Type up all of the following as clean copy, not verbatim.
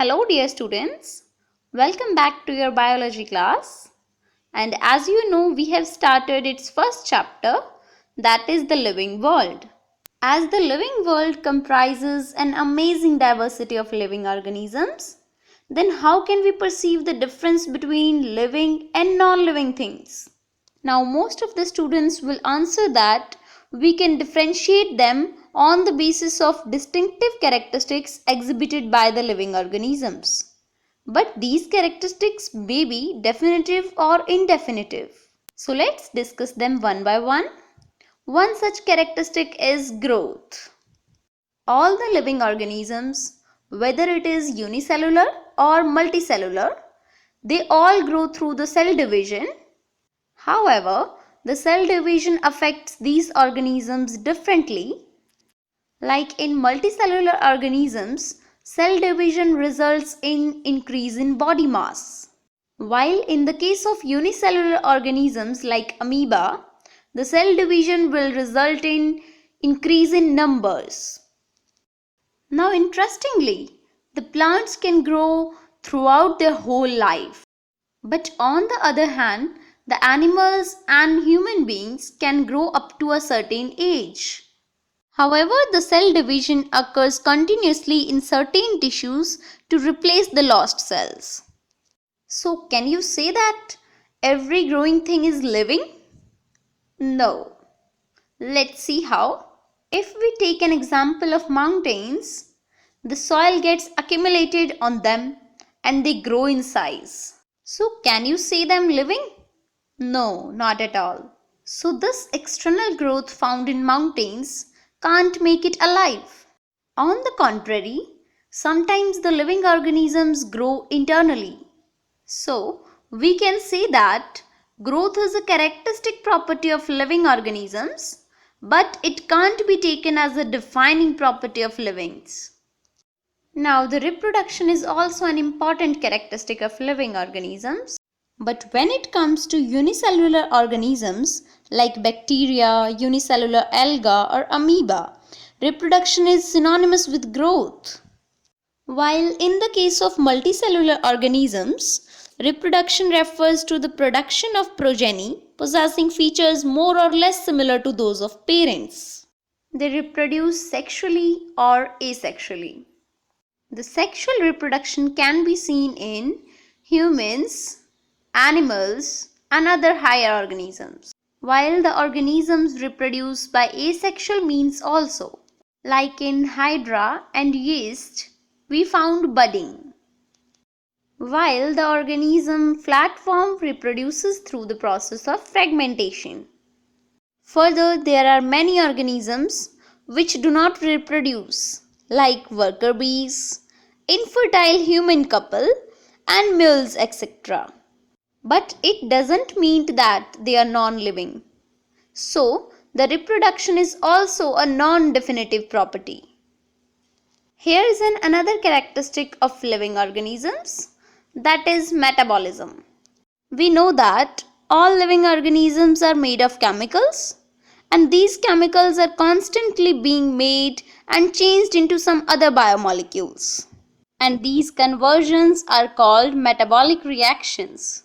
Hello dear students, welcome back to your biology class. And as you know, we have started its first chapter, that is the living world. As the living world comprises an amazing diversity of living organisms, then how can we perceive the difference between living and non-living things? Now most of the students will answer that we can differentiate them on the basis of distinctive characteristics exhibited by the living organisms. But these characteristics may be definitive or indefinitive. So let's discuss them one by one. One such characteristic is growth. All the living organisms, whether it is unicellular or multicellular, they all grow through the cell division. However, the cell division affects these organisms differently. Like in multicellular organisms, cell division results in increase in body mass. While in the case of unicellular organisms like amoeba, the cell division will result in increase in numbers. Now interestingly, the plants can grow throughout their whole life. But on the other hand, the animals and human beings can grow up to a certain age. However, the cell division occurs continuously in certain tissues to replace the lost cells. So, can you say that every growing thing is living? No. Let's see how. If we take an example of mountains, the soil gets accumulated on them and they grow in size. So, can you say them living? No, not at all. So this external growth found in mountains can't make it alive. On the contrary, sometimes the living organisms grow internally. So we can say that growth is a characteristic property of living organisms, but it can't be taken as a defining property of livings. Now the reproduction is also an important characteristic of living organisms. But when it comes to unicellular organisms like bacteria, unicellular alga or amoeba, reproduction is synonymous with growth. While in the case of multicellular organisms, reproduction refers to the production of progeny possessing features more or less similar to those of parents. They reproduce sexually or asexually. The sexual reproduction can be seen in humans, animals and other higher organisms, while the organisms reproduce by asexual means also. Like in hydra and yeast, we found budding, while the organism flatworm reproduces through the process of fragmentation. Further, there are many organisms which do not reproduce, like worker bees, infertile human couple and mules, etc. But it doesn't mean that they are non-living. So, the reproduction is also a non-definitive property. Here is another characteristic of living organisms, that is metabolism. We know that all living organisms are made of chemicals, and these chemicals are constantly being made and changed into some other biomolecules. And these conversions are called metabolic reactions.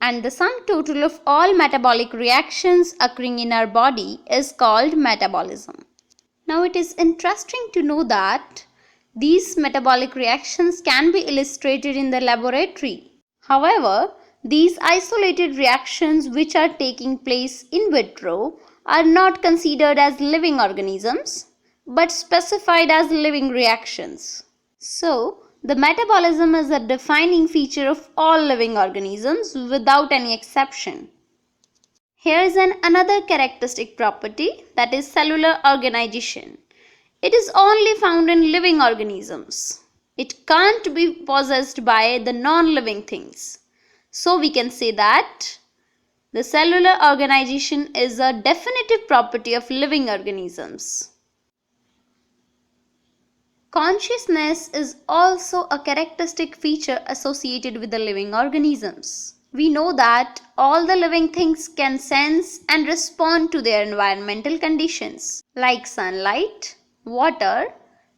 And the sum total of all metabolic reactions occurring in our body is called metabolism. Now it is interesting to know that these metabolic reactions can be illustrated in the laboratory. However, these isolated reactions which are taking place in vitro are not considered as living organisms but specified as living reactions. So, the metabolism is a defining feature of all living organisms without any exception. Here is another characteristic property, that is cellular organization. It is only found in living organisms. It can't be possessed by the non-living things. So we can say that the cellular organization is a definitive property of living organisms. Consciousness is also a characteristic feature associated with the living organisms. We know that all the living things can sense and respond to their environmental conditions like sunlight, water,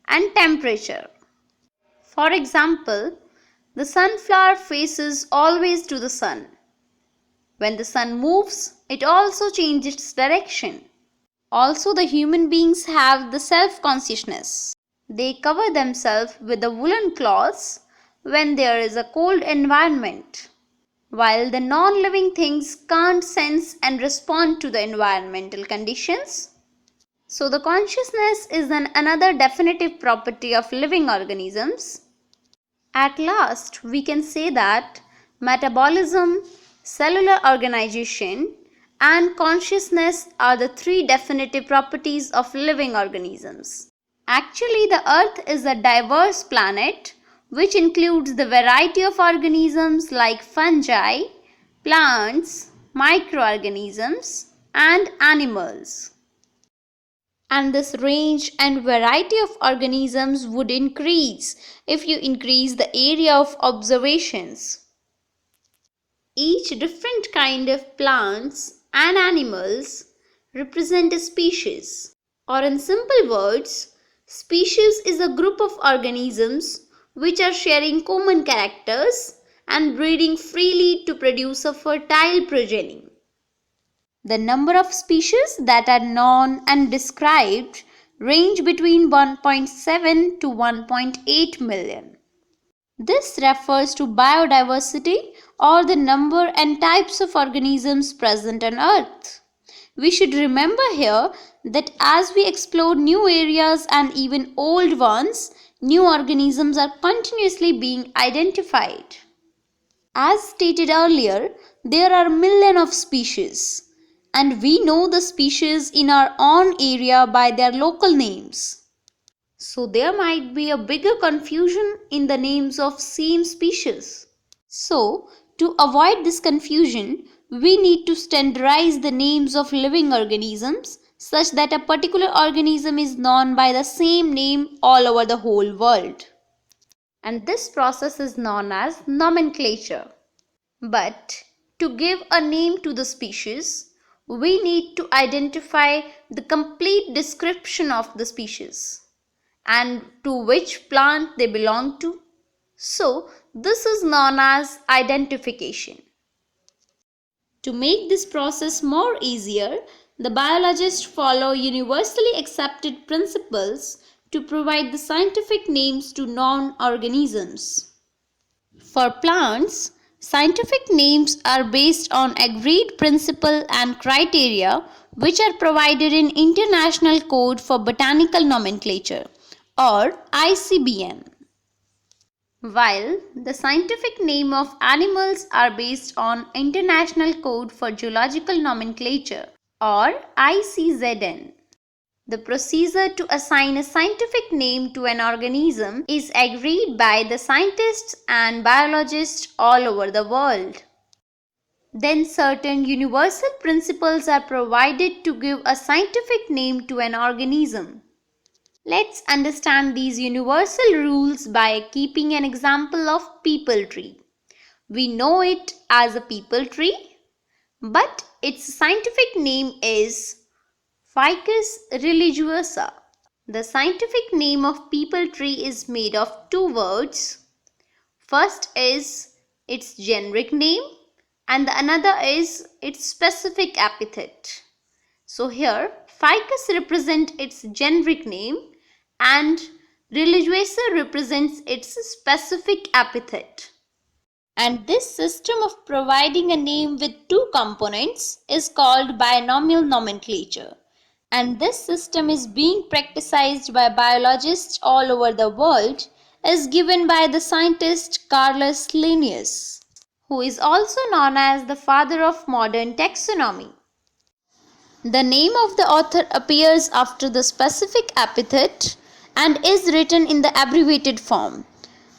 and temperature. For example, the sunflower faces always to the sun. When the sun moves, it also changes its direction. Also, the human beings have the self-consciousness. They cover themselves with the woolen cloths when there is a cold environment, while the non-living things can't sense and respond to the environmental conditions. So the consciousness is another definitive property of living organisms. At last, we can say that metabolism, cellular organization, and consciousness are the three definitive properties of living organisms. Actually, the Earth is a diverse planet which includes the variety of organisms like fungi, plants, microorganisms, and animals. And this range and variety of organisms would increase if you increase the area of observations. Each different kind of plants and animals represent a species, or in simple words, species is a group of organisms which are sharing common characters and breeding freely to produce a fertile progeny. The number of species that are known and described range between 1.7 to 1.8 million. This refers to biodiversity or the number and types of organisms present on Earth. We should remember here that as we explore new areas and even old ones, new organisms are continuously being identified. As stated earlier, there are millions of species, and we know the species in our own area by their local names. So there might be a bigger confusion in the names of same species. So to avoid this confusion, we need to standardize the names of living organisms such that a particular organism is known by the same name all over the whole world. And this process is known as nomenclature. But to give a name to the species, we need to identify the complete description of the species and to which plant they belong to. So, this is known as identification. To make this process more easier, the biologists follow universally accepted principles to provide the scientific names to known organisms. For plants, scientific names are based on agreed principle and criteria which are provided in International Code for Botanical Nomenclature or ICBN. While the scientific name of animals are based on International Code for Zoological Nomenclature or ICZN. The procedure to assign a scientific name to an organism is agreed by the scientists and biologists all over the world. Then certain universal principles are provided to give a scientific name to an organism. Let's understand these universal rules by keeping an example of peepal tree. We know it as a peepal tree, but its scientific name is Ficus religiosa. The scientific name of peepal tree is made of two words. First is its generic name and the another is its specific epithet. So here Ficus represents its generic name and religiosa represents its specific epithet. And this system of providing a name with two components is called binomial nomenclature. And this system is being practiced by biologists all over the world as given by the scientist Carolus Linnaeus, who is also known as the father of modern taxonomy. The name of the author appears after the specific epithet and is written in the abbreviated form.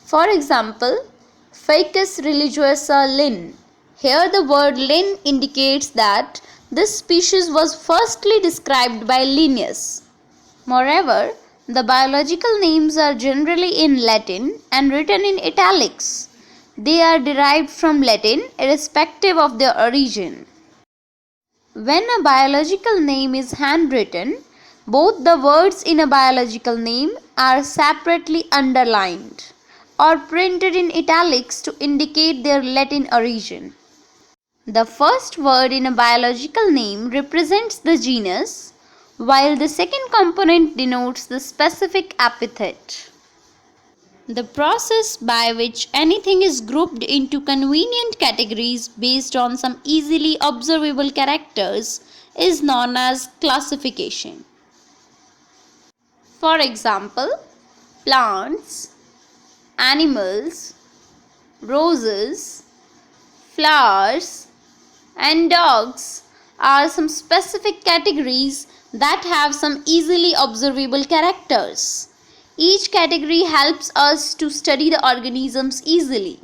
For example, Ficus religiosa Linn. Here the word Linn indicates that this species was firstly described by Linnaeus. Moreover, the biological names are generally in Latin and written in italics. They are derived from Latin irrespective of their origin. When a biological name is handwritten, both the words in a biological name are separately underlined. or printed in italics to indicate their Latin origin. The first word in a biological name represents the genus, while the second component denotes the specific epithet. The process by which anything is grouped into convenient categories based on some easily observable characters is known as classification. For example, plants, animals, roses, flowers, and dogs are some specific categories that have some easily observable characters. Each category helps us to study the organisms easily.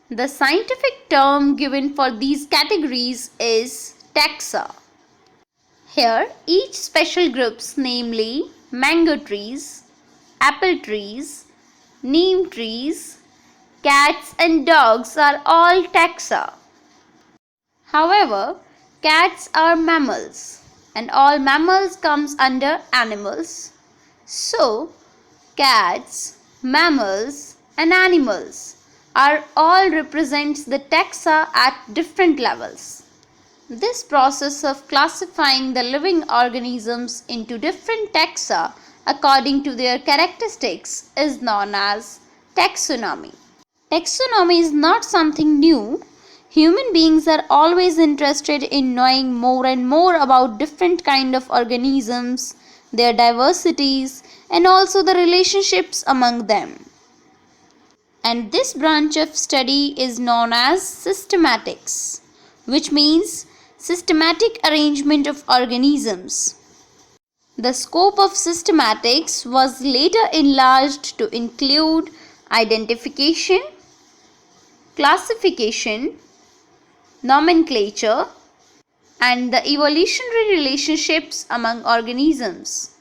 The scientific term given for these categories is taxa. Here, each special groups, namely mango trees, apple trees, neem trees, cats and dogs are all taxa. However, cats are mammals and all mammals comes under animals. So, cats, mammals and animals are all represents the taxa at different levels. This process of classifying the living organisms into different taxa according to their characteristics is known as taxonomy. Taxonomy is not something new. Human beings are always interested in knowing more and more about different kind of organisms, their diversities, and also the relationships among them. And this branch of study is known as systematics, which means systematic arrangement of organisms. The scope of systematics was later enlarged to include identification, classification, nomenclature, and the evolutionary relationships among organisms.